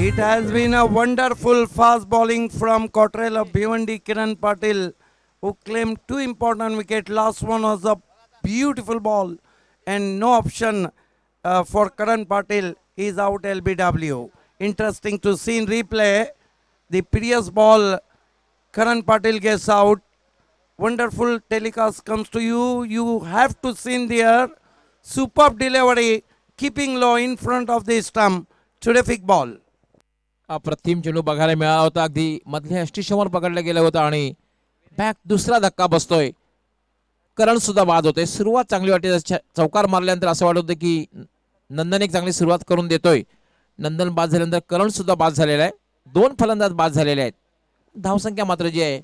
It has been a wonderful fast bowling from Cottrell of Bhiwandi Kiran Patil, who claimed 2 important wickets. Last one was a beautiful ball and no option for Karan Patil. He is out LBW. Interesting to see in replay. The previous ball, Karan Patil gets out. Wonderful telecast comes to you. You have to see in there. Superb delivery, keeping low in front of the stump. Terrific ball. अप्रतिम चेंडू बघायला मिळाला होता. अगदी मधल्या यष्टीसमोर पकडलं गेलं होतं आणि बॅक दुसरा धक्का बसतोय. करण सुद्धा बाद होते. सुरुवात चांगली वाटते. चौकार मारल्यानंतर असं वाटत होतं की नंदन एक चांगली सुरुवात करून देतोय. नंदन बाद झाल्यानंतर करण सुद्धा बाद झालेला आहे. 2 फलंदाज बाद झालेले आहेत. धावसंख्या मात्र जी आहे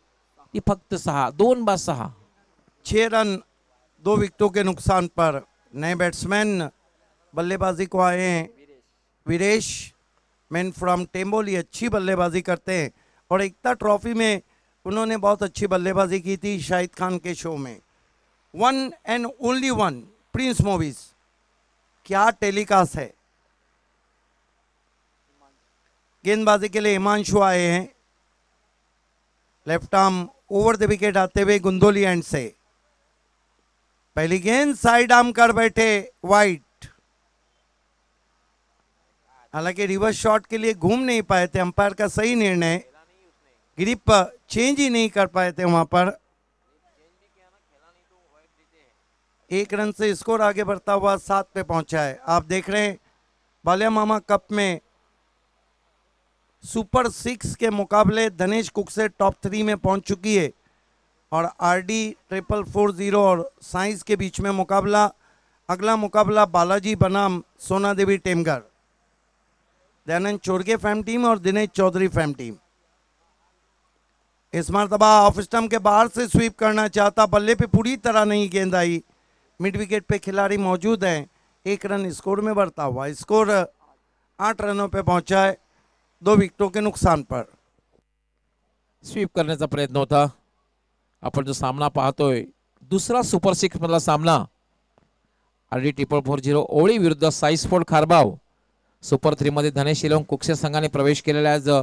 ती फक्त 6. 2 बाद 6. 6 रन 2 विकेटों के नुकसान पर. नए बैट्समैन बल्लेबाजी को आए हैं. वीरेश मैन फ्रॉम टेम्बोली अच्छी बल्लेबाजी करते हैं और एकता ट्रॉफी में उन्होंने बहुत अच्छी बल्लेबाजी की थी शाहिद खान के शो में. 1 and only 1 प्रिंस मूवीज. क्या टेलीकास्ट है. गेंदबाजी के लिए हिमांशु आए हैं. Left arm over the wicket आते हुए गुंदोली एंड से. पहली गेंद साइड आर्म कर बैठे वाइट. हालांकि रिवर्स शॉट के लिए घूम नहीं पाए थे. अंपायर का सही निर्णय. ग्रिप चेंज ही नहीं कर पाए थे वहां पर. 1 रन से स्कोर आगे बढ़ता हुआ 7 पे पहुंचा है. आप देख रहे हैं बालिया मामा कप में सुपर 6 के मुकाबले धनेश कुक से टॉप 3 में पहुंच चुकी है और आरडी 4440 और साइंस के बीच में मुकाबला. अगला मुकाबला बालाजी बनाम सोना देवी टेमगर. दयानंद चोरगे फैम टीम और दिनेश चौधरी फैम टीम. इस मरतबा ऑफ स्टंप के बाहर से स्वीप करना चाहता. बल्ले पे पूरी तरह नहीं गेंद आई. मिड विकेट पे खिलाड़ी मौजूद हैं. 1 रन स्कोर में बढ़ता हुआ. स्कोर 8 रनों पे पहुंचा है 2 विकेटों के नुकसान पर. स्वीप करण्याचा प्रयत्न होता. आपण जो सामना पाहतोय दुसरा सुपर 6 मधला सामना. आरडी 4440 ओळी विरुद्ध साईस्फोर्ड खारबाव. सुपर 3 मध्ये धनेश शिलोंग कुकसे संघाने प्रवेश केलेला आहे.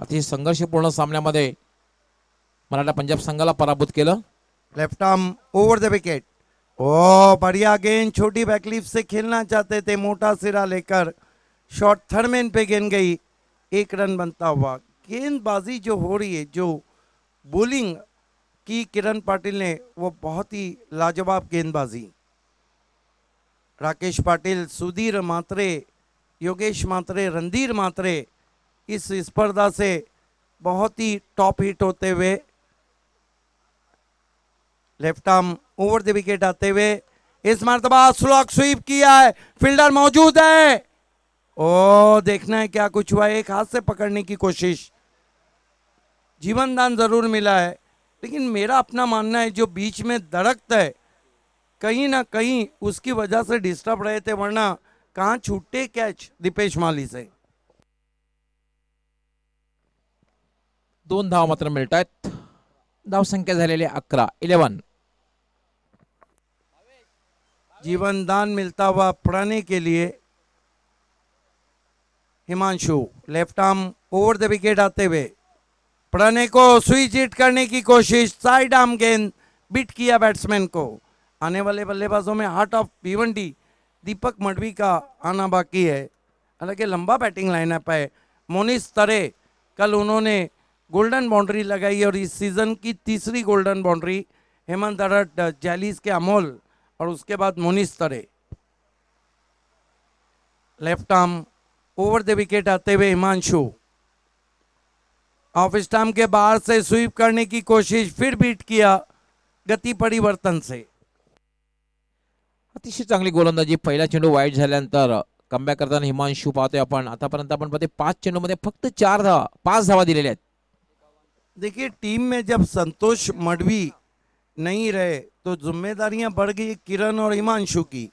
अतिशय संघर्षपूर्ण सामन्यामध्ये मराठा पंजाब संघाला पराभूत केलं. Left arm over the wicket. ओ बढ़िया गेंद. छोटी बैकलीफ से खेलना चाहते थे. मोटा सिरा लेकर शॉट थर्ड पे गेंद गई. 1 रन बनता हुआ. गेंदबाजी जो हो रही है, जो बॉलिंग की किरण पाटिल ने, वो बहुत ही लाजवाब गेंदबाजी. राकेश पाटिल, सुधीर मात्रे, योगेश मात्रे, रणधीर मात्रे इस स्पर्धा से बहुत ही टॉप हिट होते हुए. Left arm over the wicket आते हुए. इस मरतबा स्लॉक स्वीप किया है. फील्डर मौजूद है. ओ देखना है क्या कुछ हुआ. एक हाथ से पकड़ने की कोशिश. जीवन दान जरूर मिला है, लेकिन मेरा अपना मानना है जो बीच में दरख्त है कहीं ना कहीं उसकी वजह से डिस्टर्ब रहे थे, वरना कहां छूटे कैच दीपेश माली से. 2 धाव मात्र मिळत आहेत. धावसंख्या झालेली 11. जीवन दान मिलता हुआ प्रणय के लिए. Himanshu left arm over the wicket आते हुए. प्रणय को स्विच हिट करने की कोशिश. साइड आर्म गेंद बिट किया बैट्समैन को. आने वाले बल्लेबाजों में हार्ट ऑफ भिवंडी दीपक मडवी का आना बाकी है. हालांकि लंबा बैटिंग लाइनअप है. मोनिस तरे कल उन्होंने गोल्डन बाउंड्री लगाई और इस सीजन की तीसरी गोल्डन बाउंड्री. हेमंत दरट, जैलीस के अमोल और उसके बाद Monis Tare. Left arm over the wicket आते हुए हिमांशु. ऑफ स्टंप के बाहर से स्वीप करने की कोशिश, फिर बीट किया गति परिवर्तन से. अतिशय चांगली गोलंदाजी. पहिला चेंडू वाईट झाल्यानंतर कमबॅक करताना हिमांशू पाहतोय आपण. आतापर्यंत आपण पाहतोय 5 चेंडूमध्ये फक्त 5 धावा दिलेल्या आहेत. देखिए टीम में जब संतोष मडवी नहीं रहे तो जिम्मेदारियां बढ़ गई किरण और हिमांशु की.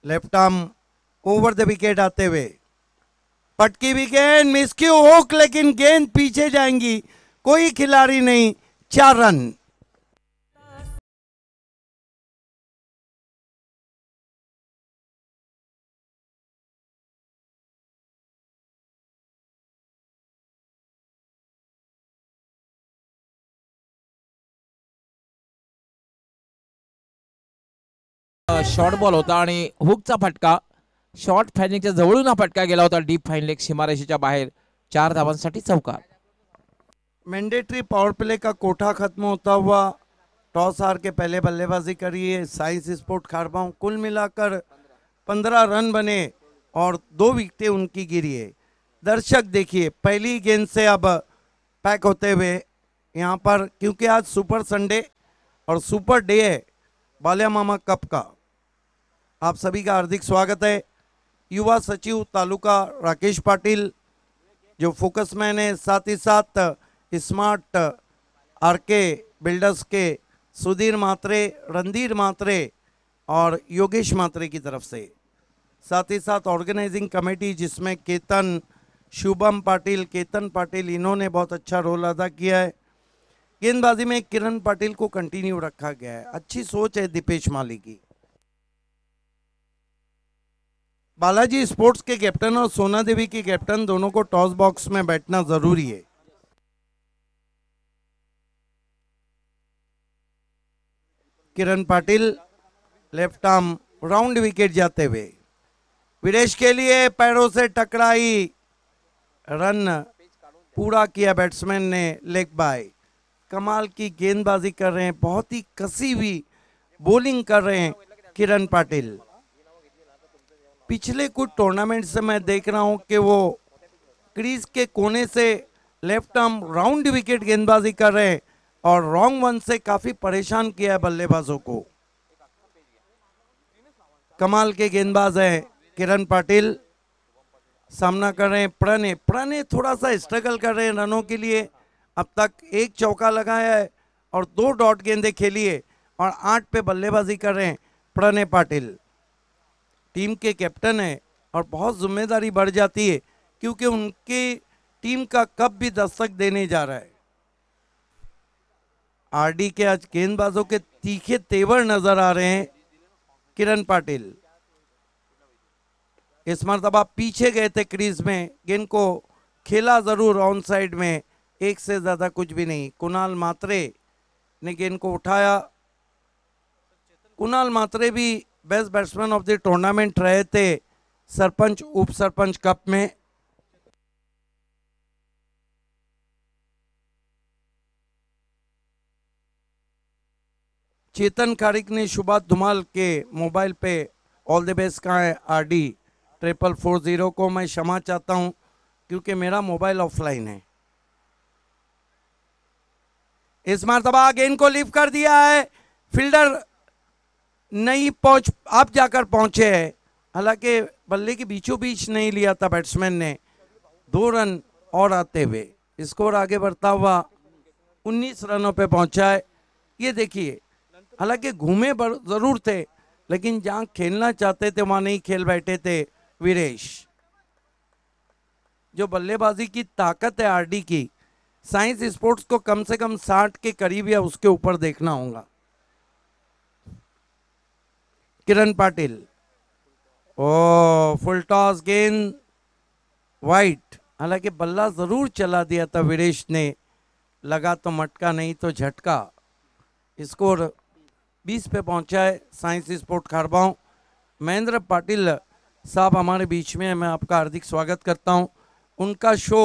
Left arm over the wicket आते हुए. पटकी भी गेंद मिस की हुक, लेकिन गेंद पीछे जाएंगी. कोई खिलाड़ी नहीं. 4 रन. शॉर्ट बॉल होता आणि हुकचा फटका, शॉर्ट फायनिंगच्या जवळून हा फटका गेला होता डीप फाईन लेग सीमारेषेच्या बाहेर. 4 धावांसाठी चौकार. मैंडेटरी पावर प्ले का कोठा खत्म होता हुआ टॉस हार के पहले बल्लेबाजी करी है साइंस स्पोर्ट खारबाऊ। कुल मिलाकर 15 रन बने और 2 विकेटें उनकी गिरी है। दर्शक देखिए पहली गेंद से अब पैक होते हुए यहाँ पर, क्योंकि आज सुपर संडे और सुपर डे है बालिया मामा कप का, आप सभी का हार्दिक स्वागत है। युवा सचिव तालुका राकेश पाटिल जो फोकस मैन है, साथ ही साथ स्मार्ट आरके बिल्डर्स के सुधीर मात्रे, रणधीर मात्रे और योगेश मात्रे की तरफ से, साथ ही साथ ऑर्गेनाइजिंग कमेटी जिसमें केतन, शुभम पाटिल, केतन पाटिल, इन्होंने बहुत अच्छा रोल अदा किया है। गेंदबाजी में किरण पाटिल को कंटिन्यू रखा गया है। अच्छी सोच है दीपेश माली की। बालाजी स्पोर्ट्स के कैप्टन और सोना देवी की कैप्टन दोनों को टॉस बॉक्स में बैठना जरूरी है। Kiran Patil left arm round wicket जाते हुए, विदेश के लिए पैरों से टकराई, रन पूरा किया बैट्समैन ने, लेग बाय। कमाल की गेंदबाजी कर रहे हैं, बहुत ही कसी हुई बॉलिंग कर रहे हैं किरण पाटिल। पिछले कुछ टूर्नामेंट से मैं देख रहा हूं कि वो क्रीज के कोने से लेफ्ट आर्म राउंड विकेट गेंदबाजी कर रहे हैं और रॉन्ग वन से काफी परेशान किया है बल्लेबाजों को। कमाल के गेंदबाज हैं किरण पाटिल। सामना कर रहे हैं प्रणय। प्रणय थोड़ा सा स्ट्रगल कर रहे हैं रनों के लिए। अब तक 1 चौका लगाया है और 2 डॉट गेंदे खेली है और 8 पे बल्लेबाजी कर रहे हैं प्रणय पाटिल। टीम के कैप्टन है और बहुत जिम्मेदारी बढ़ जाती है क्योंकि उनकी टीम का कप भी दस्तक देने जा रहा है। आरडी के आज गेंदबाजों के तीखे तेवर नजर आ रहे हैं किरण पाटिल। इस मरतबा पीछे गए थे क्रीज में, गेंद को खेला जरूर ऑन साइड में, एक से ज्यादा कुछ भी नहीं। कुणाल मात्रे ने गेंद को उठाया। कुणाल मात्रे भी best batsman of the tournament रहे थे सरपंच उप सरपंच कप में। चेतन कारिक ने सुभाष धुमाल के मोबाइल पे ऑल द बेस्ट कहा है। आरडी 4440 को मैं क्षमा चाहता हूं क्योंकि मेरा मोबाइल ऑफलाइन है। इस मरतबा गेंद को लिफ्ट कर दिया है, फील्डर नहीं पहुंच, आप जाकर पहुंचे हैं, हालांकि बल्ले के बीचों बीच नहीं लिया था बैट्समैन ने। 2 रन और आते हुए स्कोर आगे बढ़ता हुआ 19 रनों पे पहुंचा है। ये देखिए, हालांकि घूमे जरूर थे लेकिन जहां खेलना चाहते थे वहां नहीं खेल बैठे थे वीरेश। जो बल्लेबाजी की ताकत है आरडी की, साइंस स्पोर्ट्स को कम से कम 60 के करीब या उसके ऊपर देखना होगा। किरण पाटिल, ओ फुल टॉस, गेंद वाइट। हालांकि बल्ला जरूर चला दिया था वीरेश ने, लगा तो मटका नहीं तो झटका। स्कोर 20 पे पहुंचा है साइंस स्पोर्ट खारबाऊ। महेंद्र पाटिल साहब हमारे बीच में, मैं आपका हार्दिक स्वागत करता हूं। उनका शो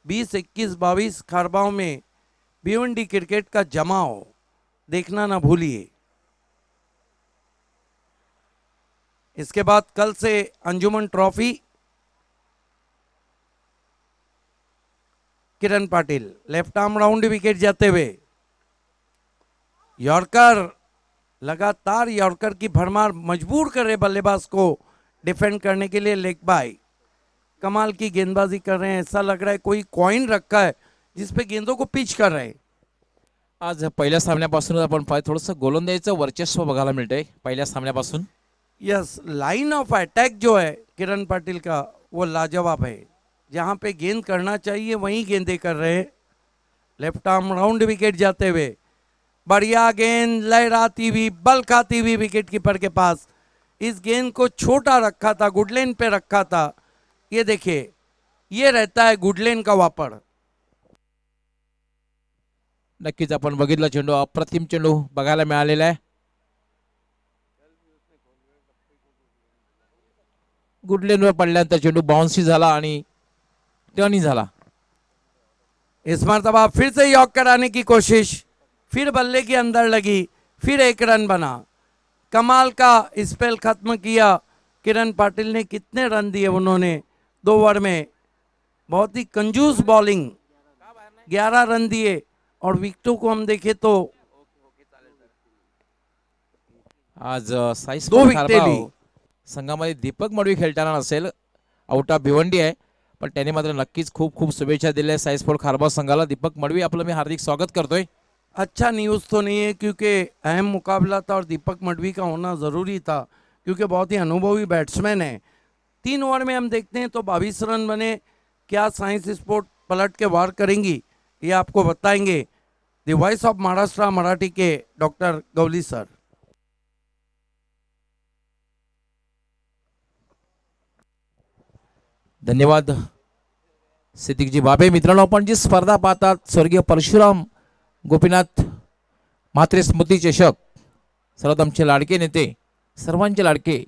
20, 21, 22 खारबाऊ में भिवंडी क्रिकेट का जमाओ देखना ना भूलिए। इसके बाद कल से Anjuman trophy. Kiran Patil left arm round wicket जाते हुए, यॉर्कर, लगातार यॉर्कर की भरमार मजबूर कर रहे बल्लेबाज को डिफेंड करने के लिए, लेग बाय। कमाल की गेंदबाजी कर रहे हैं, ऐसा लग रहा है कोई कॉइन रखा है जिसपे गेंदों को पिच कर रहे हैं। आज पहिल्या सामन्यापासून आपण थोडंसं गोलंदाजीचं वर्चस्व बघायला मिळतंय पहिल्या सामन्यापासून। यस, लाइन ऑफ अटैक जो है किरण पाटिल का वो लाजवाब है। जहां पे गेंद करना चाहिए वहीं गेंदे कर रहे हैं। लेफ्ट आर्म राउंड विकेट जाते हुए, बढ़िया गेंद लहराती हुई, बल खाती हुई विकेट कीपर के पास। इस गेंद को छोटा रखा था, गुडलेन पे रखा था। ये देखिए, ये रहता है गुडलेन का वापर। नक्कीच आपण बघितलं चेंडू, अप्रतिम चेंडू बघायला मिळालेला आहे। गुडलेनवर पडल्यानंतर चेंडू बाउन्सी झाला आणि टर्नी झाला. इस मरतबा फिर से यॉक कराने की कोशिश, फिर बल्ले के अंदर लगी, फिर एक रन बना. कमाल का स्पेल खत्म किया किरण पाटिल ने. कितने रन दिए उन्होंने 2 ओवर में. बहुत ही कंजूस बॉलिंग. 11 रन दिए. और विकेटों को हम देखें तो आज साईस 2 विकेटे ली. संघामध्ये दीपक मडवी खेळताना नसेल, आउट ऑफ भिवंडी आहे, पण त्याने मात्र नक्कीच खूप खूप शुभेच्छा दिल्या साई स्पोर्ट खारबाव संघाला. दीपक मडवी आपलं मी हार्दिक स्वागत करतोय. अच्छा न्यूज़ तो नहीं है क्योंकि अहम मुकाबला था और दीपक मडवी का होना ज़रूरी था क्योंकि बहुत ही अनुभवी बैट्समैन है. 3 ओवर में हम देखते हैं तो 22 रन बने. क्या साइंस स्पोर्ट पलट के वार करेंगी ये आपको बताएंगे the voice of Maharashtra Marathi के डॉक्टर गवली सर. धन्यवाद सिद्दीकजी बाबे. मित्रांनो, आपण जी स्पर्धा पाहतात स्वर्गीय परशुराम गोपीनाथ म्हात्रे स्मृती चषक, सर्वात आमचे लाडके नेते, सर्वांचे लाडके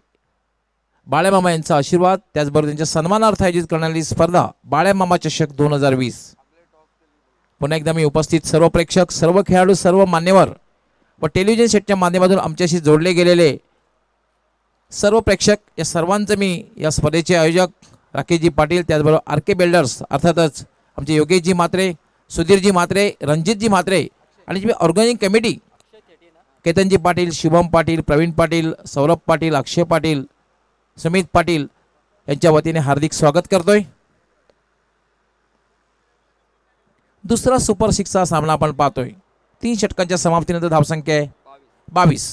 बाळेमामा यांचा आशीर्वाद, त्याचबरोबर त्यांच्या सन्मानार्थ आयोजित करण्यात स्पर्धा बाळेमामा चषक 2020. पुन्हा एकदा मी उपस्थित सर्व प्रेक्षक, सर्व खेळाडू, सर्व मान्यवर व टेलिव्हिजन सेटच्या माध्यमातून आमच्याशी जोडले गेलेले सर्व प्रेक्षक, या सर्वांचं मी या स्पर्धेचे आयोजक राकेशजी पाटील, त्याचबरोबर आर के बिल्डर्स, अर्थातच आमचे योगेशजी म्हात्रे, सुधीरजी म्हात्रे, रणजितजी म्हात्रे आणि जी ऑर्गनायझिंग कमिटी केतनजी पाटील, शुभम पाटील, प्रवीण पाटील, सौरभ पाटील, अक्षय पाटील, सुमित पाटील यांच्या वतीने हार्दिक स्वागत करतोय. दुसरा सुपर 6चा सामना आपण पाहतोय. 3 षटकांच्या समाप्तीनंतर धावसंख्या आहे 22.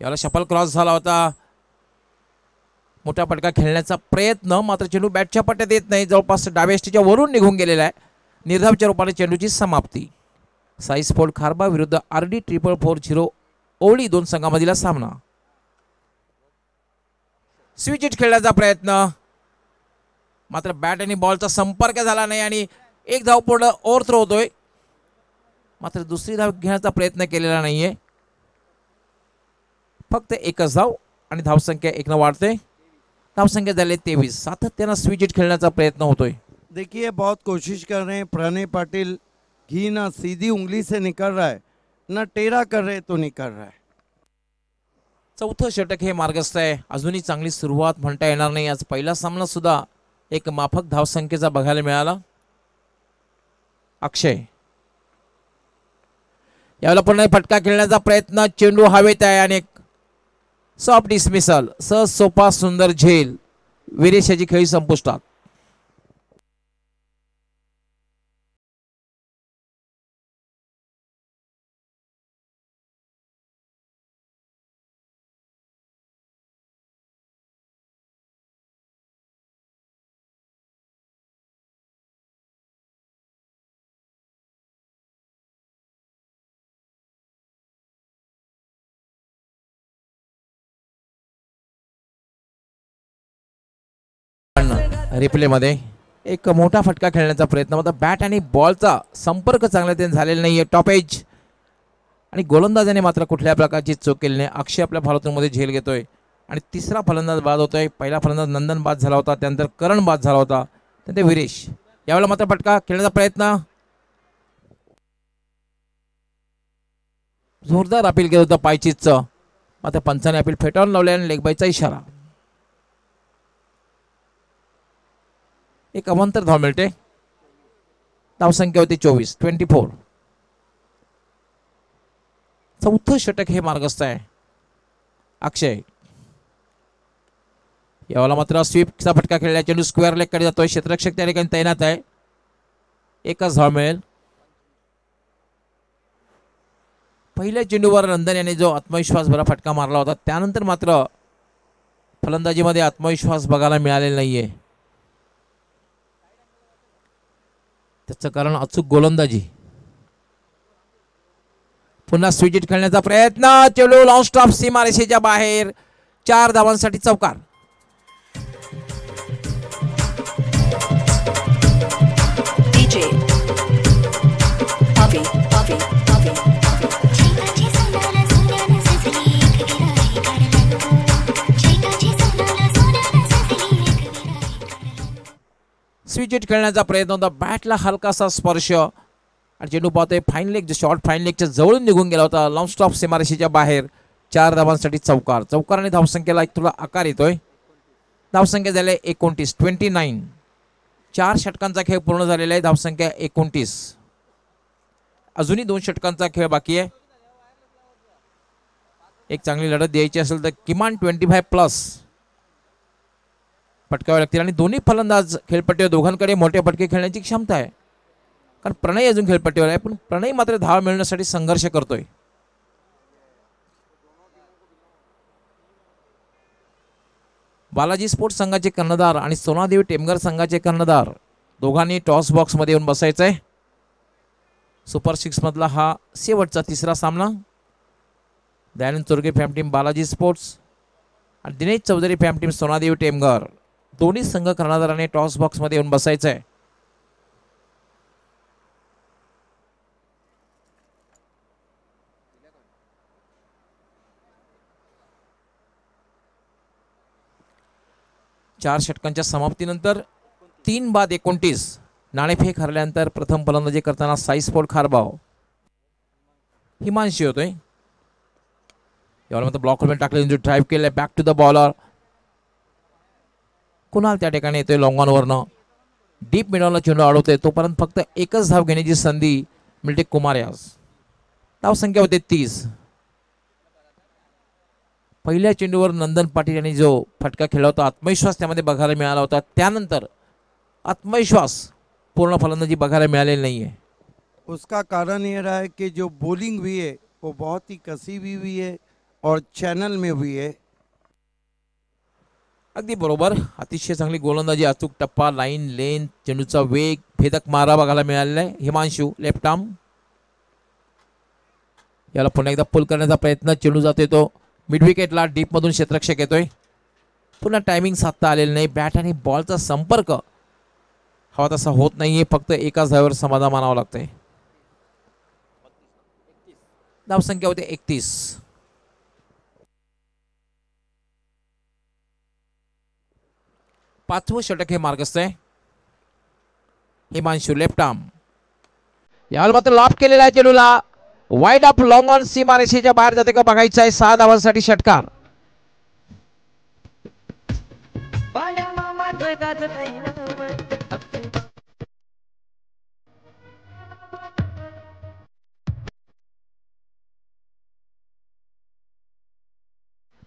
याला शफल क्रॉस झाला होता. मोठा फटका खेळण्याचा प्रयत्न, मात्र चेंडू बॅटच्या पट्ट्यात येत नाही. जवळपास डाव्या एष्टीच्या वरून निघून गेलेला आहे. निर्धावच्या रूपाने चेंडूची समाप्ती. साई स्पोर्ट खारबा विरुद्ध RD 4440 ओवळी 2 संघामधील सामना. स्विच हिट खेळण्याचा प्रयत्न, मात्र बॅट आणि बॉलचा संपर्क झाला नाही आणि एक धाव पूर्ण ओव्हरथ्रो होतोय. मात्र दुसरी धाव घेण्याचा प्रयत्न केलेला नाहीये. फक्त एकच धाव आणि धावसंख्या 1 न वाढते. धावसंख्या झाले 23. सातत्यानं स्विच हिट खेळण्याचा प्रयत्न होतोय. देखिए बहुत कोशिश कर रहे हैं प्रणय पाटिल. घी ना सीधी उंगली से निकल रहा है ना टेढ़ा कर रहे तो निकल रहा है. चौथं षटक हे मार्गस्थ आहे. अजूनही चांगली सुरुवात म्हणता येणार नाही. आज पहिला सामना सुद्धा एक माफक धावसंख्येचा बघायला मिळाला. अक्षय यावेळेला पुन्हा फटका खेळण्याचा प्रयत्न, चेंडू हवेत आहे आणि एक सॉफ्ट डिसमिसल, सहज सोपा सुंदर झेल. वीरेश याची खेळी संपुष्टात. रिप्ले मध्ये एक मोठा फटका खेळण्याचा प्रयत्न, मात्र बॅट आणि बॉलचा संपर्क चांगला झालेला नाहीये. टॉप एज आणि गोलंदाजाने मात्र कुठल्या प्रकारची चूक केली नाही. अक्षय आपल्या फलंदाजीमध्ये झेल घेतोय आणि तिसरा फलंदाज बाद होतोय. पहिला फलंदाज नंदन बाद झाला होता, त्यानंतर करण बाद झाला होता, त्यानंतर वीरेश. यावेळेला मात्र फटका खेळण्याचा प्रयत्न, जोरदार अपील केलं होतं पायचीचं, मात्र पंचाने अपील फेटाळून लावले आणि लेगबायचा इशारा. एक अवांतर धाव मिळते. धावसंख्या होती 24. चौथं षटक हे मार्गस्थ आहे. अक्षय यावेळेला मात्र स्वीपचा फटका खेळला. चेंडू स्क्वेअर लेग कडे जातोय. क्षेत्ररक्षक त्या ठिकाणी तैनात आहे. एकच धाव मिळेल. पहिल्या चेंडूवर नंदन याने जो आत्मविश्वास भरा फटका मारला होता, त्यानंतर मात्र फलंदाजीमध्ये आत्मविश्वास बघायला मिळालेला नाहीये. त्याचं कारण अचूक गोलंदाजी. पुन्हा स्विच हिट खेळण्याचा प्रयत्न, चेंडू लॉंग स्टॉप सीमारेषेच्या बाहेर. 4 धावांसाठी चौकार. स्विच हिट खेळण्याचा प्रयत्न होता, बॅटला हलकासा स्पर्श आणि चेंडू पाहतोय फाईन लेग शॉर्ट फाईन लेगच्या जवळून निघून गेला होता, लॉंग स्टॉप सीमारेषेच्या बाहेर. 4 धावांसाठी चौकार. चौकाराने धावसंख्येला एक थोडा आकार येतोय. धावसंख्या झाले 29. 4 षटकांचा खेळ पूर्ण झालेला आहे. धावसंख्या 29. अजूनही 2 षटकांचा खेळ बाकी आहे. एक चांगली लढत द्यायची असेल तर किमान 25+ फटकावे लागतील आणि दोन्ही फलंदाज खेळपट्टीवर दोघांकडे मोठे फटके खेळण्याची क्षमता आहे. कारण प्रणय अजून खेळपट्टीवर आहे, पण प्रणय मात्र धाव मिळवण्यासाठी संघर्ष करतोय. बालाजी स्पोर्ट्स संघाचे कर्णधार आणि सोनादेवी टेमघर संघाचे कर्णधार दोघांनी टॉस बॉक्स मध्ये येऊन बसायचंय. सुपर 6 मधला हा शेवटचा 3रा सामना. दयानंद चोरगे फॅम टीम बालाजी स्पोर्ट्स आणि दिनेश चौधरी फॅम टीम सोनादेवी टेमघर दोन्ही संघ कर्णधाराने टॉस बॉक्स मध्ये येऊन बसायचंय. चार षटकांच्या समाप्तीनंतर 3 बाद 29 नाणेफेक हरल्यानंतर प्रथम फलंदाजी करताना साई स्पोर्ट खारबाव हिमांशी होतोय. यावेळी मात्र ब्लॉक मध्ये टाकले, ड्राईव्ह केले, back to the bowler. Kunal त्या ठिकाणी येतोय लॉंग ऑन वरनं, डीप मिडलला चेंडू अडवतोय. तोपर्यंत फक्त एकच धाव घेण्याची संधी मिळते कुमार यास. धावसंख्या होते 30. पहिल्या चेंडूवर नंदन पाटील यांनी जो फटका खेळला होता, आत्मविश्वास त्यामध्ये बघायला मिळाला होता. त्यानंतर आत्मविश्वास पूर्ण फलंदाजी बघायला मिळालेली नाहीये. उसका कारण ये रहा है कि जो बॉलिंग हुई है वो बहुत ही कसी हुई है और चैनल में हुई है. अगदी बरोबर. अतिशय चांगली गोलंदाजी, अचूक टप्पा, लाईन लेन, चेंडूचा वेग, भेदक मारा बघायला मिळालेला आहे. हिमांशू लेफ्ट आर्म याला पुन्हा एकदा पुल करण्याचा प्रयत्न. चेंडू जातोय तो मिड विकेटला, डीप मधून क्षेत्ररक्षक येतोय. पुन्हा टायमिंग साधता आलेलं नाही. बॅट आणि बॉलचा संपर्क हवा तसा होत नाहीये. फक्त एकाच धावेवर समाधान मानावं लागतंय. धावसंख्या होते 31. पाचवं षटक हे मार्गस्थ आहे. हिमांशू लेफ्ट आर्म यावेळी मात्र लॉफ केलेला आहे चेंडूला. वाईड ऑफ लॉंग ऑन सीमारेषेच्या बाहेर जाते का बघायचं आहे. 6 धावांसाठी षटकार.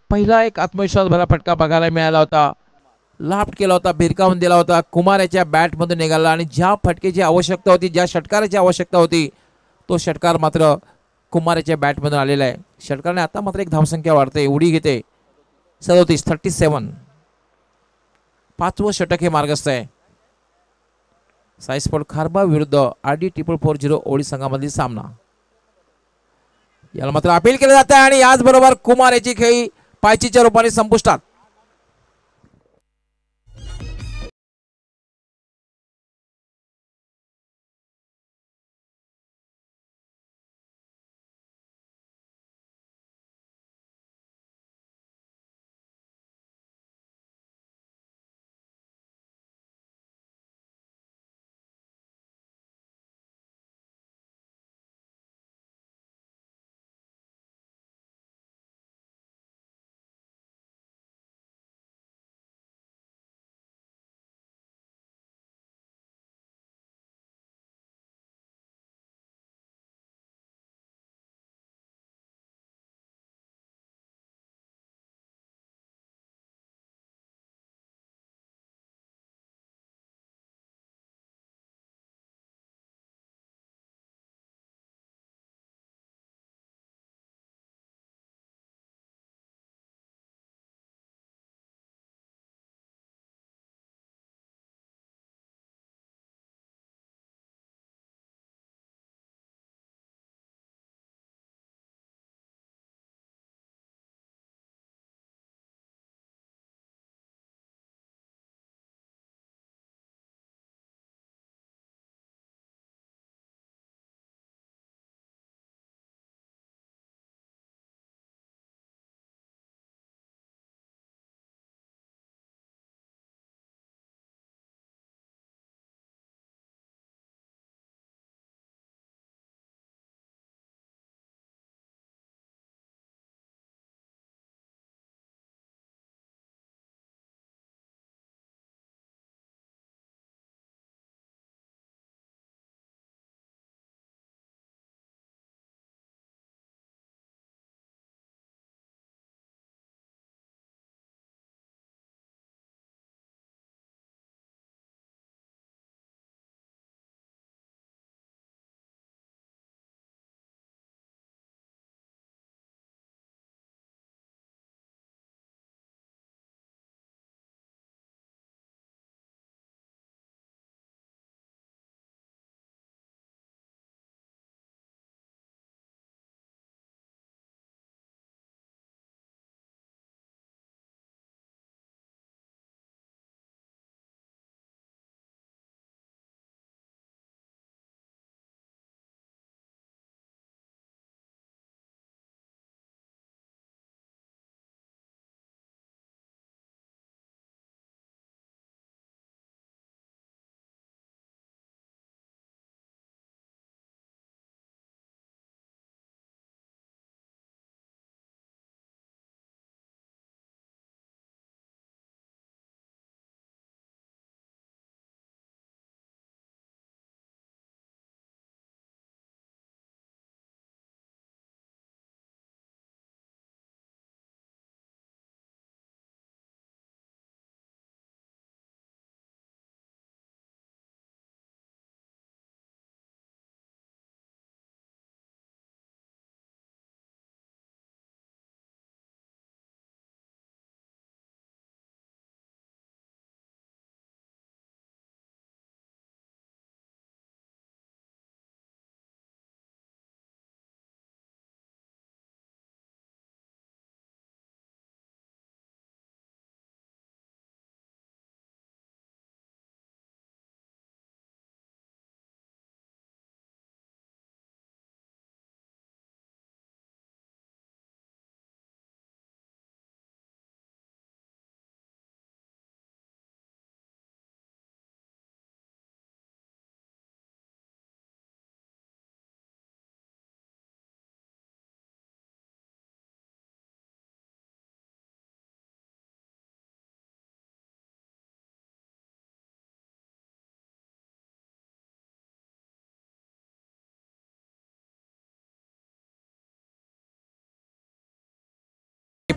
पहिला एक आत्मविश्वास भरा फटका बघायला मिळाला होता. लाफ्ट केला होता, भिरकावून दिला होता. कुमार याच्या बॅटमधून निघाला आणि ज्या फटकेची आवश्यकता होती, ज्या षटकाराची आवश्यकता होती, तो षटकार मात्र कुमार याच्या बॅटमधून आलेला आहे. षटकाराने आता मात्र एक धावसंख्या वाढते, उडी घेते. 37. पाचवं षटक हे मार्गस्थ आहे. साई स्पोर्ट खारबा विरुद्ध RD 440 ओडी संघामधील सामना. याला मात्र अपील केलं जात आहे आणि याचबरोबर कुमार याची खेळी पायचीच्या रूपाने संपुष्टात.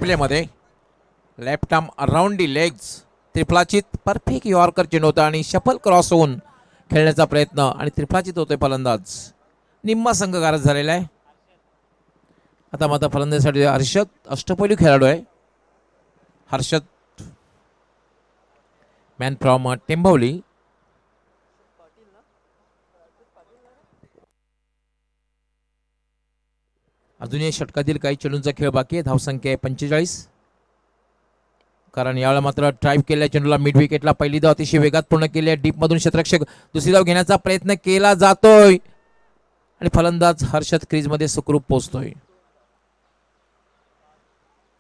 रिप्ले मध्ये left arm around the legs त्रिफलाचित परफेक्ट यॉर्कर चेंडू होता आणि शफल क्रॉस होऊन खेळण्याचा प्रयत्न आणि त्रिफलाचित होतोय फलंदाज. निम्मा संघ गारज झालेला आहे. आता मात्र फलंदाजीसाठी हर्षद अष्टपैलू खेळाडू आहे. Harshad man from Tembhavli. अजूनही षटकातील काही चेंडूंचा खेळ बाकी आहे. धावसंख्या आहे 45. कारण यावेळेला मात्र ड्राईव्ह केलेल्या चेंडूला मिड विकेटला पहिली धाव अतिशय वेगात पूर्ण केली आहे. डीप मधून क्षेत्ररक्षक दुसरी धाव घेण्याचा प्रयत्न केला जातोय आणि फलंदाज हर्षद क्रीजमध्ये सुखरूप पोहोचतोय.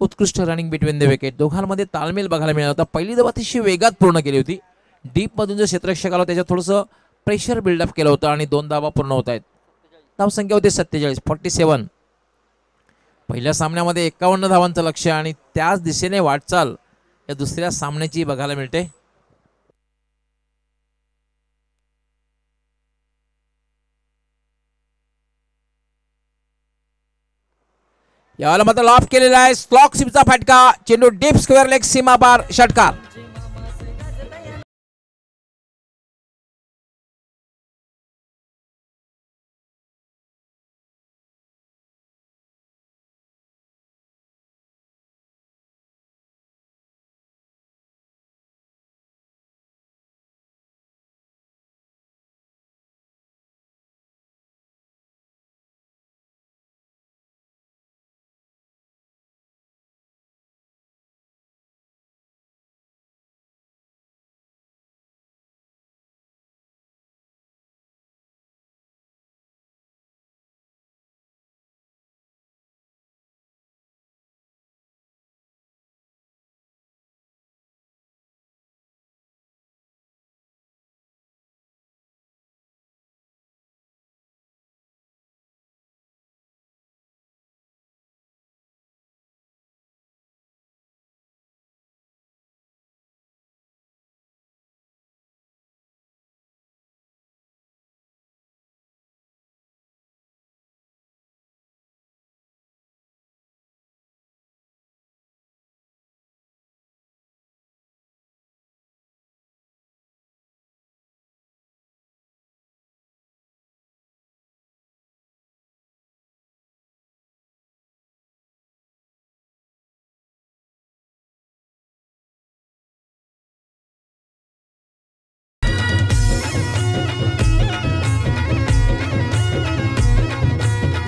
उत्कृष्ट रनिंग बिटवीन द विकेट. दोघांमध्ये ताळमेल बघायला मिळाला होता. पहिली धाव अतिशय वेगात पूर्ण केली होती. डीप मधून जो क्षेत्ररक्षक आला त्याच्यात थोडंसं प्रेशर बिल्डअप केलं होतं आणि 2 धावा पूर्ण होत आहेत. धावसंख्या होती 47. पहिल्या सामन्यामध्ये 51 धावांचं लक्ष्य आणि त्याच दिशेने वाटचाल या दुसऱ्या सामन्याची बघायला मिळते. याला मात्र लॉफ केलेला आहे. स्लॉक सिपचा फटका. चेंडू डीप स्क्वेअर लेग सीमा पार षटकार.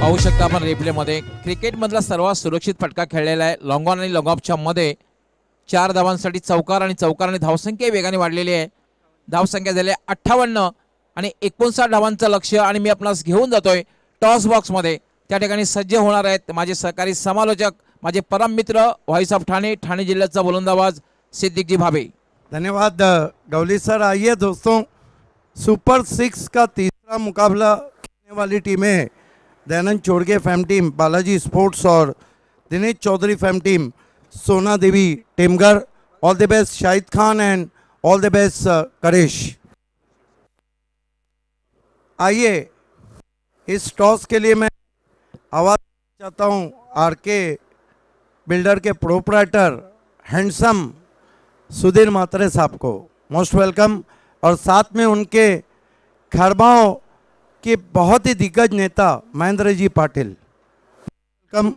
पाहू शकता आपण रिप्लेमध्ये क्रिकेट मधला सर्वात सुरक्षित फटका खेळलेला आहे. लॉंग ऑन आणि लॉंग ऑफच्या मध्ये 4 धावांसाठी चौकार आणि चौकार धावसंख्या वेगाने वाढलेली आहे. धावसंख्या झाली 58 आणि 59 धावांचं लक्ष्य आणि मी आपणास घेऊन जातोय टॉस बॉक्स मध्ये. त्या ठिकाणी सज्ज होणार आहेत माझे सहकारी समालोचक, माझे परम मित्र व्हॉइस ऑफ ठाणे, ठाणे जिल्ह्याचा गोलंदाज सिद्दीकजी भाबे. धन्यवाद गौली सर. आइए दोस्तों, सुपर 6 का तीसरा मुकाबला खेलने वाली टीमें दयानंद चोड़गे फैम टीम बालाजी स्पोर्ट्स और दिनेश चौधरी फैम team Sona Devi Temgar. All the best Shahid Khan and all the best Karesh. आइए, इस टॉस के लिए मैं आवाज़ चाहता हूँ आरके बिल्डर के प्रोपराइटर हैंडसम सुधीर मात्रे साहब को. Most welcome. और साथ में उनके खरबाओं के बहुत ही दिग्गज नेता महेंद्र जी पाटिल. वेलकम.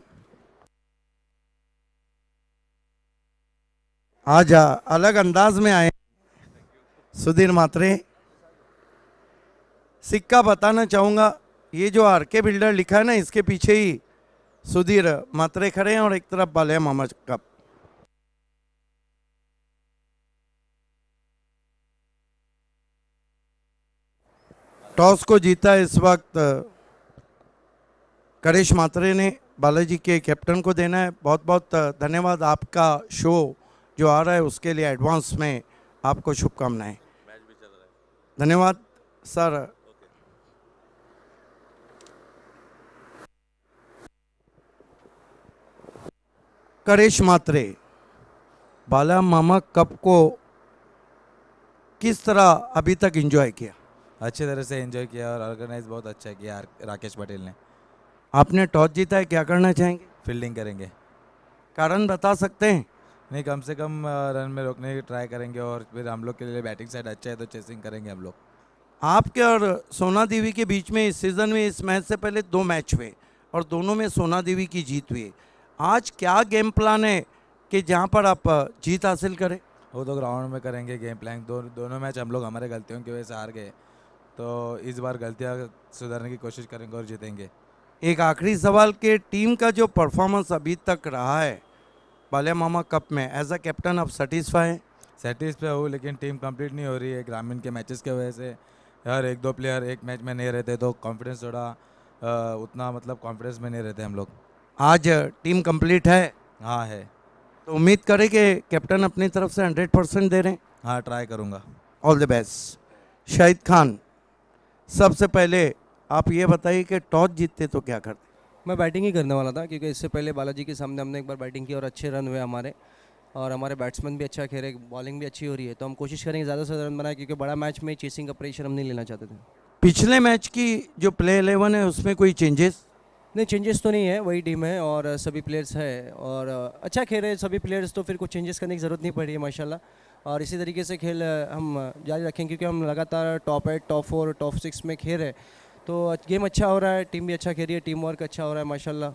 आज अलग अंदाज में आए सुधीर मात्रे. सिक्का बताना चाहूँगा, ये जो आरके बिल्डर लिखा है ना, इसके पीछे ही सुधीर मात्रे खड़े हैं और एक तरफ बालिया मोहम्मद कप. टॉस को जीता इस वक्त करेश मात्रे ने. बालाजी के कैप्टन को देना है. बहुत बहुत धन्यवाद. आपका शो जो आ रहा है उसके लिए एडवांस में आपको शुभकामनाएं. धन्यवाद सर. करेश मात्रे, बाला मामा कप को किस तरह अभी तक एंजॉय किया? अच्छी तरह से एंजॉय किया और ऑर्गेनाइज बहुत अच्छा किया राकेश पटेल ने. आपने टॉस जीता है, क्या करना चाहेंगे? फील्डिंग करेंगे. कारण बता सकते हैं? नहीं, कम से कम रन में रोकने की ट्राई करेंगे और फिर हम लोग के लिए बैटिंग साइड अच्छा है तो चेसिंग करेंगे हम लोग। आपके और सोना देवी के बीच में इस सीज़न में इस मैच से पहले 2 मैच हुए और दोनों में सोना देवी की जीत हुई। आज क्या गेम प्लान है कि जहां पर आप जीत हासिल करें? वो तो ग्राउंड में करेंगे गेम प्लान। दोनों मैच हम लोग हमारे गलतियों की वजह से हार गए, तो इस बार गलतियां सुधारने की कोशिश करेंगे और जीतेंगे। एक आखिरी सवाल कि टीम का जो परफॉर्मेंस अभी तक रहा है बालिया मामा कप में, एज अ कैप्टन आप सेटिस्फाई हैं? सेटिस्फाई हूँ, लेकिन टीम कंप्लीट नहीं हो रही है ग्रामीण के मैचेस के वजह से। यार 1-2 प्लेयर एक मैच में नहीं रहते तो कॉन्फिडेंस थोड़ा उतना मतलब कॉन्फिडेंस में नहीं रहते हम लोग। आज टीम कंप्लीट है हाँ है। तो उम्मीद करें कि कैप्टन अपनी तरफ से 100% दे रहे हैं। हाँ, ट्राई करूँगा। All the best. Shahid Khan, सबसे पहले आप ये बताइए कि टॉस जीतते तो क्या करते? मैं बैटिंग ही करने वाला था, क्योंकि इससे पहले बालाजी के सामने हमने एक बार बैटिंग की और अच्छे रन हुए हमारे, और हमारे बैट्समैन भी अच्छा खेले, बॉलिंग भी अच्छी हो रही है, तो हम कोशिश करेंगे ज़्यादा से ज़्यादा रन बनाए, क्योंकि बड़ा मैच में चेसिंग का प्रेशर हम नहीं लेना चाहते थे। पिछले मैच की जो प्ले 11 है उसमें कोई चेंजेस? नहीं, चेंजेस तो नहीं है, वही टीम है और सभी प्लेयर्स है और अच्छा खेल रहे हैं सभी प्लेयर्स, तो फिर कुछ चेंजेस करने की ज़रूरत नहीं पड़ी है माशाल्लाह। और इसी तरीके से खेल हम जारी रखेंगे, क्योंकि हम लगातार टॉप 8, टॉप 4, टॉप 6 में खेल रहे हैं, तो गेम अच्छा हो रहा है, टीम भी अच्छा खेल रही है, टीम वर्क अच्छा हो रहा है माशाल्लाह।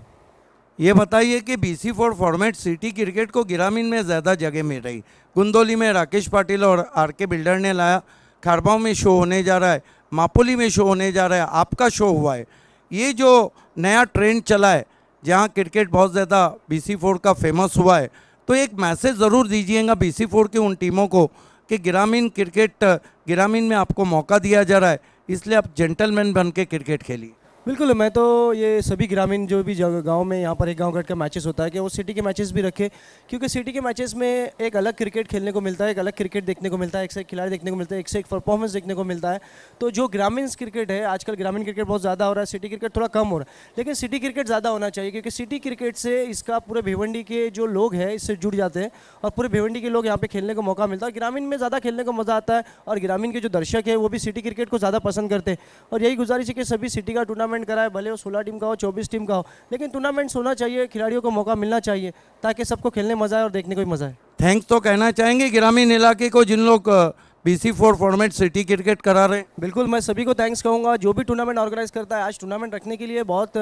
ये बताइए कि BC4 फॉर्मेट सिटी क्रिकेट को ग्रामीण में ज़्यादा जगह मिल रही। गुंदोली में राकेश पाटिल और RK बिल्डर ने लाया, खारबाव में शो होने जा रहा है, मापोली में शो होने जा रहा है, आपका शो हुआ है। ये जो नया ट्रेंड चला है जहाँ क्रिकेट बहुत ज़्यादा BC4 का फेमस हुआ है, तो एक मैसेज ज़रूर दीजिएगा BC4 की उन टीमों को कि ग्रामीण क्रिकेट, ग्रामीण में आपको मौका दिया जा रहा है, इसलिए आप जेंटलमैन बन के क्रिकेट खेलिए। बिल्कुल, मैं तो ये सभी ग्रामीण जो भी जगह गांव में यहाँ पर एक गांव गढ़ का मैचेस होता है कि वो सिटी के मैचेस भी रखे, क्योंकि सिटी के मैचेस में एक अलग क्रिकेट खेलने को मिलता है, एक अलग क्रिकेट देखने को मिलता है, एक से एक खिलाड़ी देखने को मिलता है, एक से एक परफॉर्मेंस देखने को मिलता है। तो जो ग्रामीण क्रिकेट है, आजकल ग्रामीण क्रिकेट बहुत ज़्यादा हो रहा है, सिटी क्रिकेट थोड़ा कम हो रहा है, लेकिन सिटी क्रिकेट ज़्यादा होना चाहिए, क्योंकि सिटी क्रिकेट से इसका पूरे भिवंडी के जो लोग हैं इससे जुड़ जाते हैं और पूरे भिवंडी के लोग यहाँ पर खेलने का मौका मिलता है। ग्रामीण में ज़्यादा खेलने का मज़ा आता है और ग्रामीण के जो दर्शक है वो भी सिटी क्रिकेट को ज़्यादा पसंद करते हैं। और यही गुजारिश है कि सभी सिटी का टूर्नामेंट कराए, भले वो 16 टीम का हो, 24 टीम का हो, लेकिन टूर्नामेंट्स होना चाहिए, खिलाड़ियों को मौका मिलना चाहिए, ताकि सबको खेलने मजा आए और देखने को भी मजा आए। थैंक्स तो कहना चाहेंगे ग्रामीण इलाके को जिन लोग BC4 फॉर्मेट सिटी क्रिकेट करा रहे हैं? बिल्कुल, मैं सभी को थैंक्स कहूँगा जो भी टूर्नामेंट ऑर्गेनाइज करता है। आज टूर्नामेंट रखने के लिए बहुत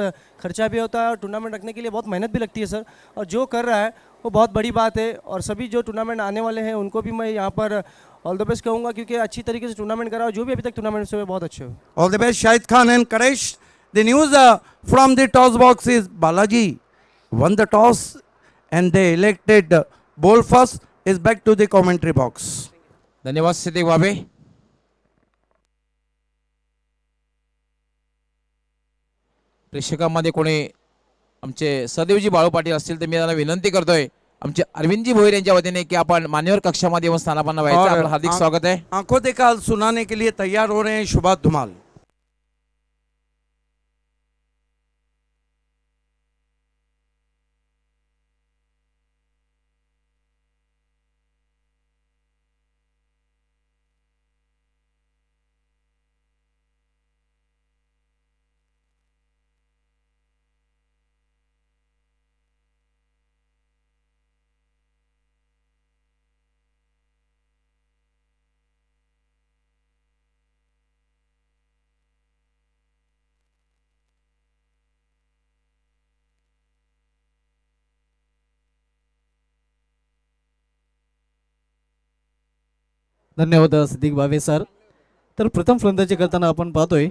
खर्चा भी होता है और टूर्नामेंट रखने के लिए बहुत मेहनत भी लगती है सर, और जो कर रहा है वो बहुत बड़ी बात है। और सभी जो टूर्नामेंट आने वाले हैं उनको भी मैं यहाँ पर ऑल द बेस्ट कहूँगा, क्योंकि अच्छी तरीके से टूर्नामेंट करा, जो भी अभी तक टूर्नामेंट हुए बहुत अच्छे हो। All the best Shahid Khan and Karesh. The news from the toss box is Balaji won the toss and they elected ball first. Is back to the commentary box. धन्यवाद सिद्दीक भावे. प्रेक्षकांमध्ये कोणी आमचे सदेवजी बाळू पाटील असतील तर मी त्यांना विनंती करतोय आमचे अरविंदजी भोईर यांच्या वतीने की आपण मान्यवर कक्षामध्ये येऊन स्थानापन्न व्हायचं. आपलं हार्दिक स्वागत आहे. आंखों देखा सुनाने के लिए तैयार हो रहे हैं शुभात धुमाल. धन्यवाद सिद्दीक भावे सर. तर प्रथम फलंदाजी करताना आपण पाहतोय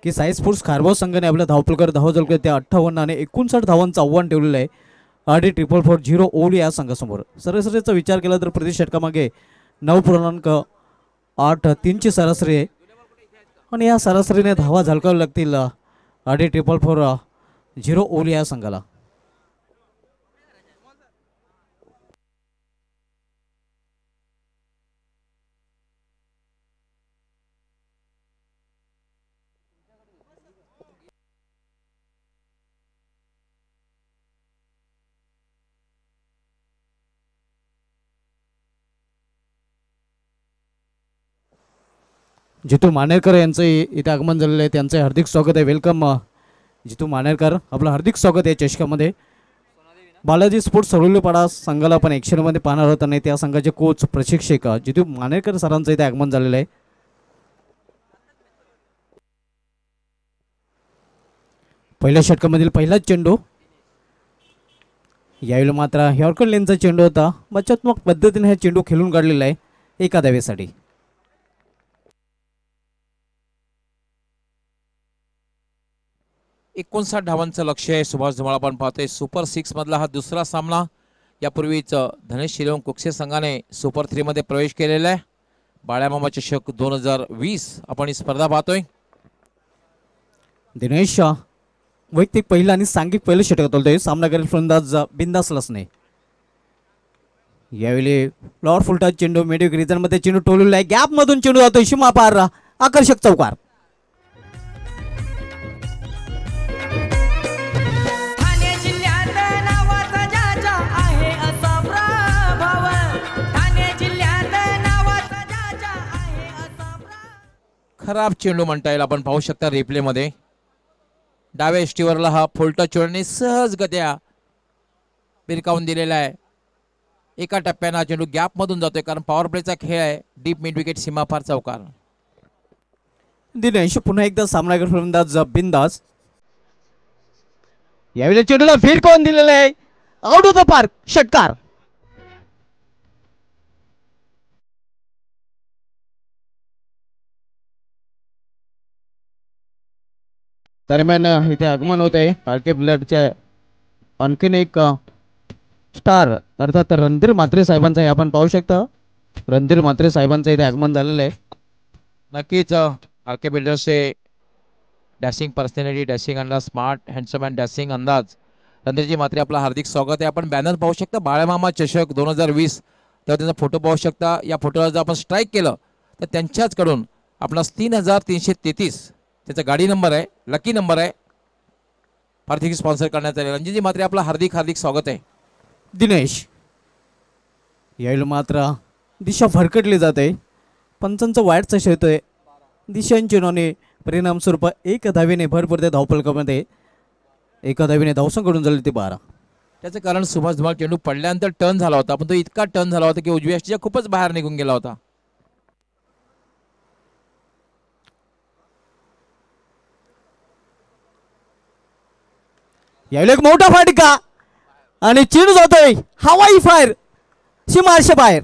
की साई स्पोर्ट्स खारबाव संघाने आपल्या धावपलकर धावजलकर त्या 58 आणि 59 धावांचं आव्हान ठेवलेलं आहे RD444 ओल या संघासमोर. सरासरीचा विचार केला तर प्रति षटकामागे 9.83 ची सरासरी आहे आणि या सरासरीने धावा झळकाव्या लागतील RD444 ओल या संघाला. जितू मानेरकर यांचं इथे आगमन झालेलं आहे, त्यांचं हार्दिक स्वागत आहे. वेलकम जितू मानेरकर, आपलं हार्दिक स्वागत आहे चषकामध्ये. बालाजी स्पोर्ट्स सरोलीपाडा संघाला आपण ॲक्शनमध्ये पाहणार होता नाही त्या संघाचे कोच प्रशिक्षक जितू मानेरकर सरांचं इथे आगमन झालेलं आहे. पहिल्या षटकामधील पहिलाच चेंडू. यावेळी मात्र यॉर्कर लेनचा चेंडू होता. बचात्मक पद्धतीने हा चेंडू खेळून काढलेला आहे एका धावेसाठी. एकोणसाठ धावांचं लक्ष आहे. सुभाष धुमाळ आपण पाहतोय सुपर 6 मधला हा दुसरा सामना. यापूर्वीच धनेश शिलोंग कुक्षे संघाने सुपर 3 मध्ये प्रवेश केलेला आहे. बाळ्यामामा चषक 2020 आपण ही स्पर्धा पाहतोय. दिनेश वैयक्तिक पहिला आणि सांघिक पहिलं षटक तोलतोय. सामना करेल फलंदाज बिंदास लसने. यावेळी फ्लॉवर फुलटा चेंडू मिडिक रिजन मध्ये चेंडू टोललेला आहे. गॅप मधून चेंडू जातोय सीमा पार. आकर्षक चौकार. खराब चेंडू म्हणता येईल. आपण पाहू शकता रिप्ले मध्ये डाव्या एष्टीवरला हा फुलटा चेंडूने सहजगत्या भिरकावून दिलेला आहे. एका टप्प्यानं हा चेंडू गॅप मधून जातोय कारण पॉवर प्लेचा खेळ आहे. डीप मिड विकेट सीमापार चौकार. दिनेश पुन्हा एकदा सामना करेल फलंदाज बिंदास. यावेळी चेंडूला भिरकावून दिलेला आहे. आउट ऑफ द पार्क षटकार. दरम्यान इथे आगमन होत आहे पालके ब्लडच्या आणखीन एक स्टार अर्थात रणधीर म्हात्रे साहेबांचं आहे. आपण पाहू शकता रणधीर म्हात्रे साहेबांचं इथे आगमन झालेलं आहे. नक्कीच आरके बिल्डर्सचे डॅशिंग पर्सनॅलिटी, डॅशिंग अंदाज, स्मार्ट हँडसम अँड डॅशिंग अंदाज. रणधीरजी मात्रे आपलं हार्दिक स्वागत आहे. आपण बॅनर पाहू शकता बाळामामा चषक 2020 तेव्हा त्यांचा फोटो पाहू शकता. या फोटोला जर आपण स्ट्राईक केलं तर त्यांच्याचकडून आपणास 3333 त्याचा गाडी नंबर आहे, लकी नंबर आहे, आर्थिक स्पॉन्सर करण्यात आले. रणजितजी मात्रे आपलं हार्दिक हार्दिक स्वागत आहे. दिनेश यावेळी मात्र दिशा भरकटली जाते. पंचांचं वाईटचा शेतोय दिशांची नोंदणी परिणाम स्वरूप एक धावेने भर पडते धावफलकामध्ये. एका धावेने धावसंकडून झाले ते 12. त्याचं कारण सुभाष धुमाळ चेंडू पडल्यानंतर टर्न झाला होता पण तो इतका टर्न झाला होता की उजव्या यष्टीच्या खूपच बाहेर निघून गेला होता. यावेळी एक मोठा फाटका आणि चेंडू जातोय हवाई फायर सीमाशे बाहेर.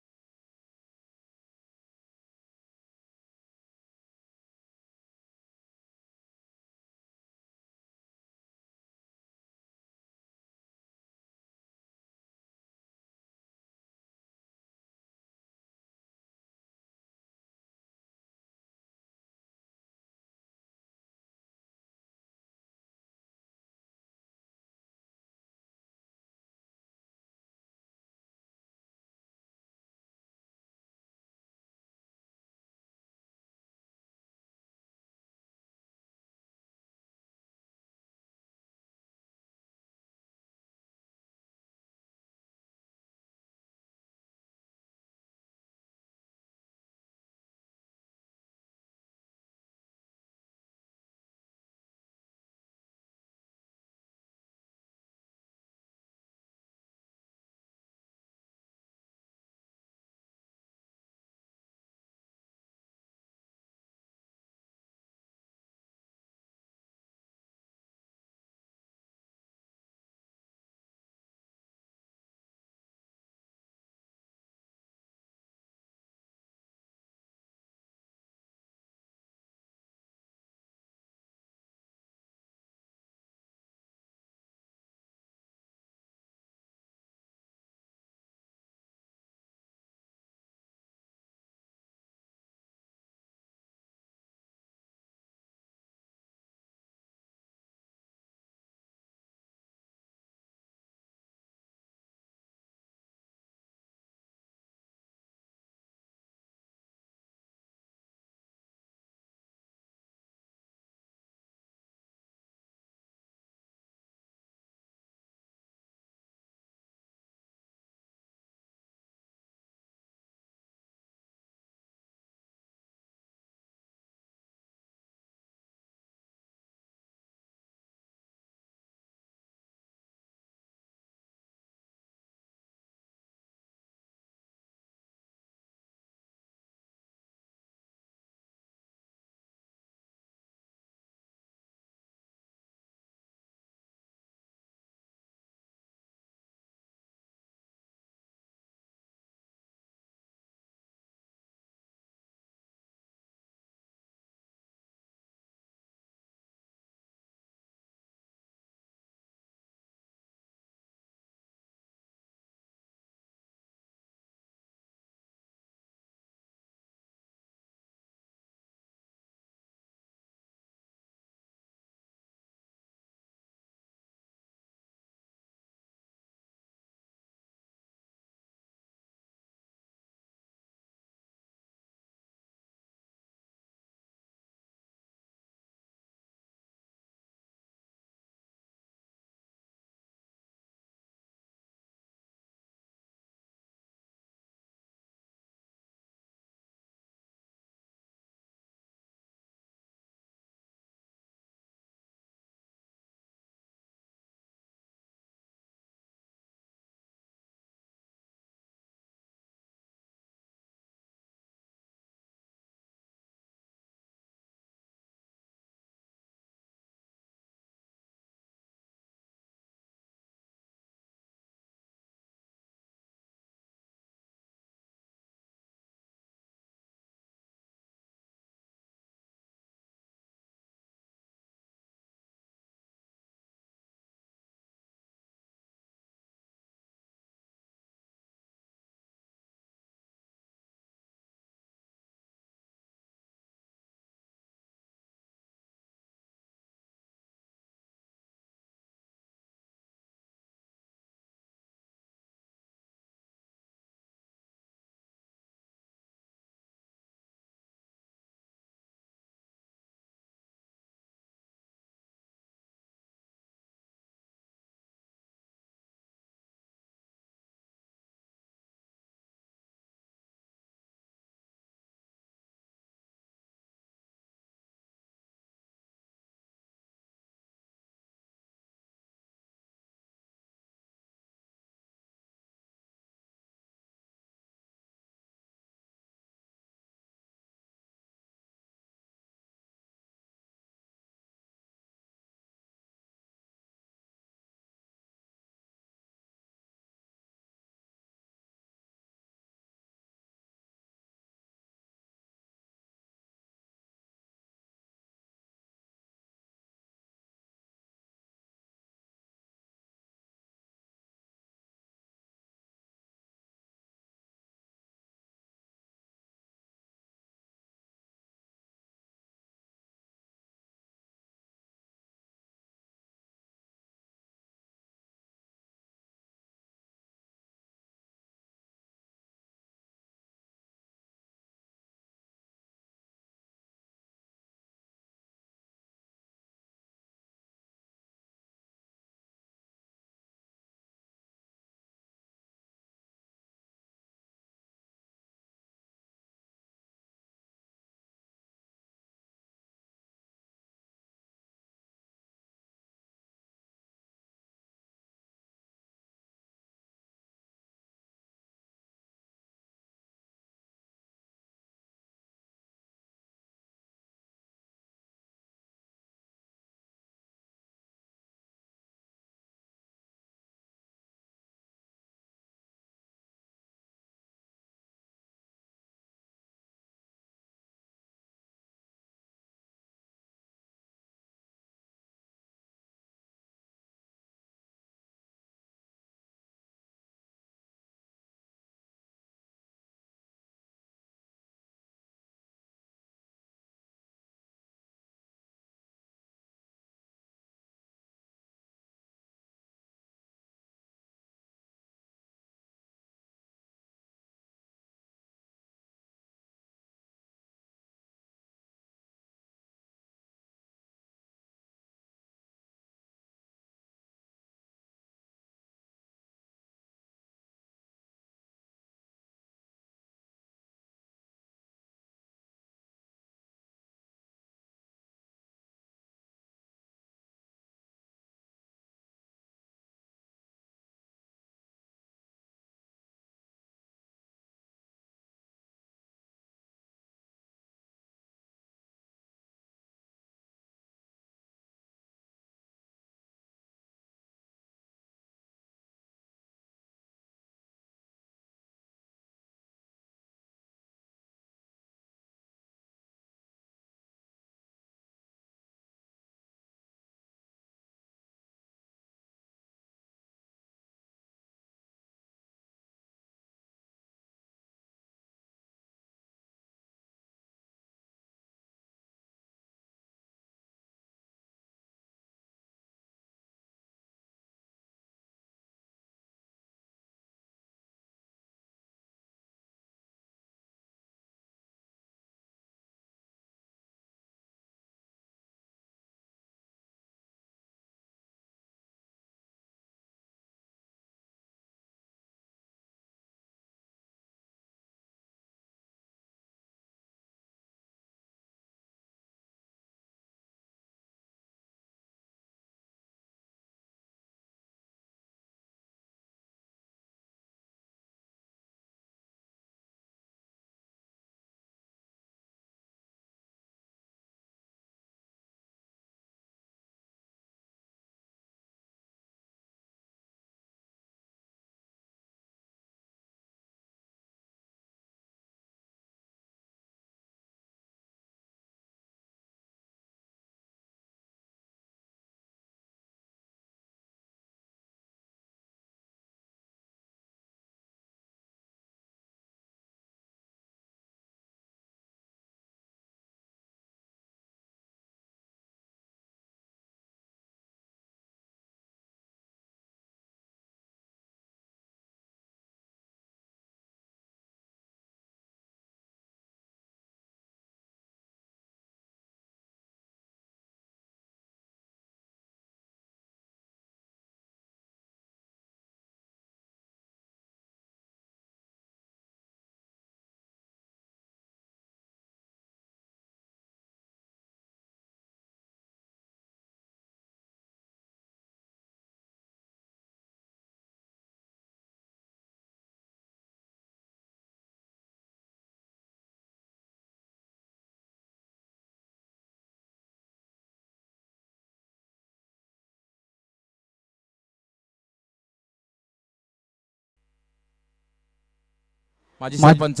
माजी सरपंच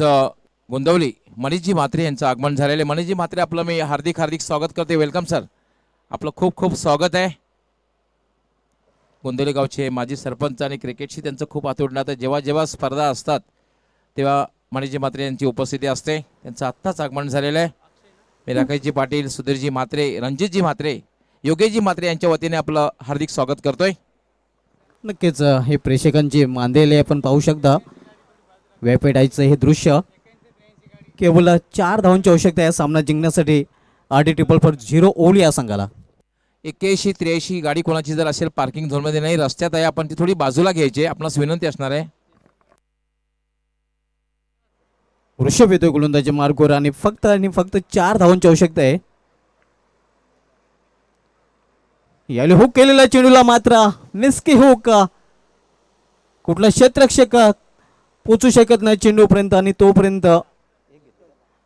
गोंदवली मनीषजी म्हात्रे यांचं आगमन झालेले. मनीषजी म्हात्रे आपलं मी हार्दिक हार्दिक स्वागत करते. वेलकम सर, आपलं खूप खूप स्वागत आहे. गोंदवली गावचे माजी सरपंच आणि क्रिकेटशी त्यांचं खूप अतूट नातं. जेव्हा जेव्हा स्पर्धा असतात तेव्हा मनीषजी म्हात्रे यांची उपस्थिती असते. त्यांचं आत्ताच आगमन झालेलं आहे. मी राकेशजी पाटील, सुधीरजी म्हात्रे, रणजितजी म्हात्रे, योगेशजी म्हात्रे यांच्या वतीने आपलं हार्दिक स्वागत करतोय. नक्कीच हे प्रेक्षकांची मांदेले आपण पाहू शकता. व्यापेटायचं हे दृश्य. केवळ 4 धावांची आवश्यकता आहे सामना जिंकण्यासाठी RD 444 ओवली या संघाला. 81-83 गाडी कोणाची जर असेल पार्किंग झोनमध्ये नाही, रस्त्यात आहे, आपण ती थोडी बाजूला घ्यायची, आपणास विनंती असणार आहे. ऋषभ येतोय गोलंदाजी मार्गवर आणि फक्त 4 धावांची आवश्यकता आहे. याला हुक केलेला चेंडूला मात्र निस्की हुक. कुठला क्षेत्ररक्षक पोचू शकत नाही चेंडूपर्यंत आणि तोपर्यंत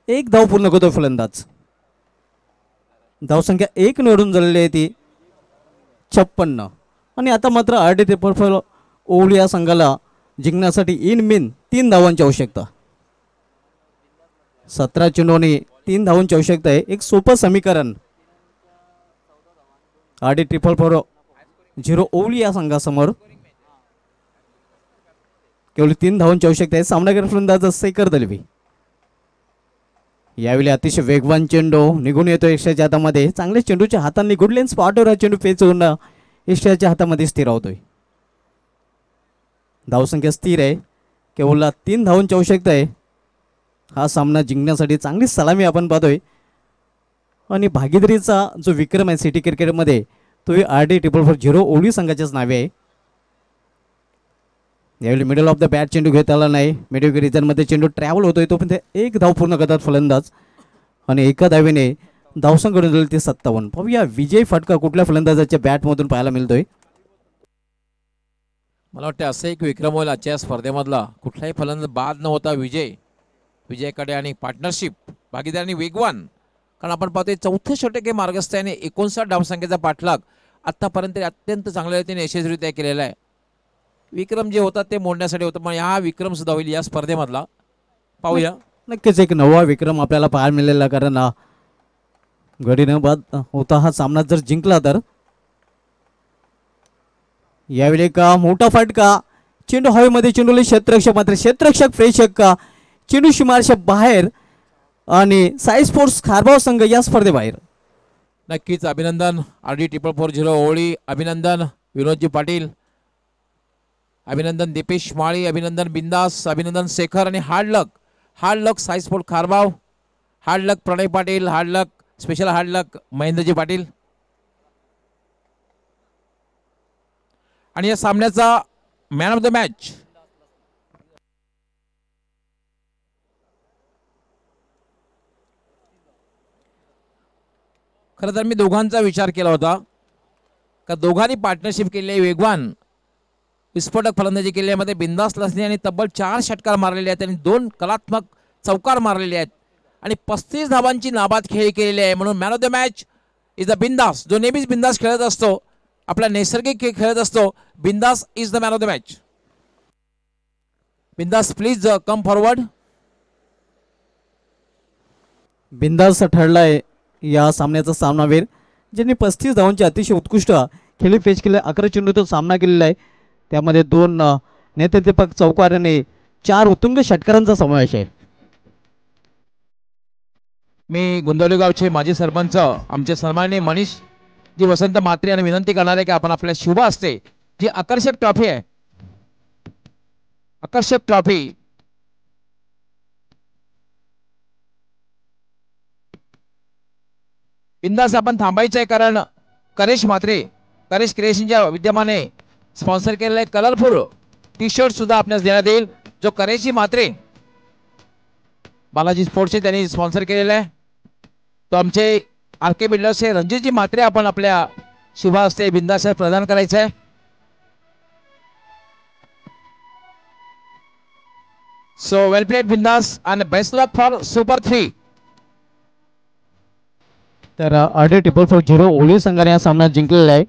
एक धाव पूर्ण करतो फलंदाज. धावसंख्या 1 निवडून झालेली आहे ती 56. आणि आता मात्र RD 444 ओवली या संघाला जिंकण्यासाठी इन मिन 3 धावांची आवश्यकता. 17 चेंडूने 3 धावांची आवश्यकता आहे. एक सोपं समीकरण RD 444 ओवली या संघासमोर. केवळ 3 धावांची आवश्यकता आहे. सामनागर फलंदाज शेखर दलवी. यावेळी अतिशय वेगवान चेंडू निघून येतो यक्षाच्या हातामध्ये. चांगले चेंडूच्या हातांनी गुड लेन स्पॉटवर हा चेंडू पेचवून यक्षाच्या हातामध्ये स्थिर होतोय. धावसंख्या स्थिर आहे. केवळ 3 धावांची आवश्यकता आहे. हा सामना जिंकण्यासाठी चांगली सलामी आपण पाहतोय. आणि भागीदारीचा जो विक्रम आहे सिटी क्रिकेटमध्ये तो RD 444 ओवली संघाच्याच नावे आहे. यावेळी मिडल ऑफ द बॅट चेंडू घेता आला नाही. मिडल रिजनमध्ये चेंडू ट्रॅव्हल होतोय तोपर्यंत 1 धाव पूर्ण करतात फलंदाज आणि एका धावेने धावसंख्या झाली ती 57. पाहूया विजय फटका कुठल्या फलंदाजाच्या बॅटमधून पाहायला मिळतोय. मला वाटतं असं एक विक्रम होईल आजच्या स्पर्धेमधला. कुठलाही फलंदाज बाद न होता विजयकडे आणि पार्टनरशिप भागीदारांनी वेगवान. कारण आपण पाहतोय 4थं षटक मार्गस्थाने 59 धावसंख्येचा पाठलाग आत्तापर्यंत अत्यंत चांगल्या रीतीने यशस्वीरित्या केलेला आहे. विक्रम जे होतात ते मोडण्यासाठी होतं, पण हा विक्रम सुद्धा होईल या स्पर्धेमधला. पाहूया. नक्कीच एक नवा विक्रम आपल्याला पाहायला मिळालेला. कारण गडी न बाद होता हा सामना जर जिंकला तर. यावेळी का मोठा फटका चेंडू हवेमध्ये. चेंडूला क्षेत्ररक्षक मात्र क्षेत्ररक्षक प्रेक्षक चेंडू सीमारेषा बाहेर आणि साई स्पोर्ट्स खारबाव संघ या स्पर्धेबाहेर. नक्कीच अभिनंदन RD 444 ओवळी. अभिनंदन विनोदजी पाटील, अभिनंदन दीपेश माळी, अभिनंदन बिंदास, अभिनंदन शेखर आणि हार्ड लक साई स्पोर्ट खारबाव, हार्ड लक प्रणय पाटील, हार्ड लक स्पेशल हार्ड लक महेंद्रजी पाटील. आणि या सामन्याचा मॅन ऑफ द मॅच खरं तर मी दोघांचा विचार केला होता का दोघांनी पार्टनरशिप केली आहे. वेगवान विस्फोटक फलंदाजी केल्यामध्ये बिंदास लसने आणि तब्बल 4 षटकार मारलेले आहेत आणि 2 कलात्मक चौकार मारलेले आहेत आणि 35 धावांची नाबाद खेळी केलेली आहे. म्हणून man of the match is the बिंदास. जो नेहमीच बिंदास खेळत असतो, आपला नैसर्गिक खेळ खेळत असतो, बिंदास is the man of the match. बिंदास प्लीज कम फॉरवर्ड. बिंदास ठरलाय या सामन्याचा सामनावीर, ज्यांनी 35 धावांची अतिशय उत्कृष्ट खेळी पेच केले. 11 चेंडूचा सामना केलेला आहे. त्यामध्ये 2 नेतृत्वपक चौकार आणि 4 उत्तुंग षटकारांचा समावेश आहे. मी गोंदवली गावचे माजी सरपंच आमचे सन्माननीय मनीष जी वसंत म्हात्रे यांना विनंती करणार आहे की आपण आपल्या शुभ असते जी आकर्षक ट्रॉफी आहे, आकर्षक ट्रॉफी बिंदास आपण थांबायचं आहे. कारण करेश म्हात्रे, करेश क्रिएशनच्या विद्यमाने स्पॉन्सर केलेला एक कलरफुल टी शर्ट सुद्धा आपल्यास देण्यात येईल, जो करेशी म्हात्रे बालाजी स्पोर्ट्सचे त्यांनी स्पॉन्सर केलेला आहे. तो आमचे RK बिल्डर्सचे रणजितजी म्हात्रे आपण आपल्या शुभ हस्ते बिंदास प्रदान करायचं आहे. सो वेल प्लेड बिंदास and best luck for super 3. तर RD 444 ओवली संघाने हा सामना जिंकलेला आहे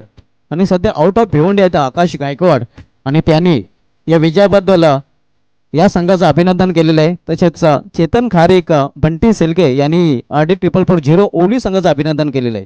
आणि सध्या आउट ऑफ भिवंडी आहेत आकाश गायकवाड आणि त्यांनी या विजयाबद्दल या संघाचं अभिनंदन केलेलं आहे. तसेच चेतन खारेक, बंटी सेलके यांनी RD 444 ओली संघाचं अभिनंदन केलेलं आहे.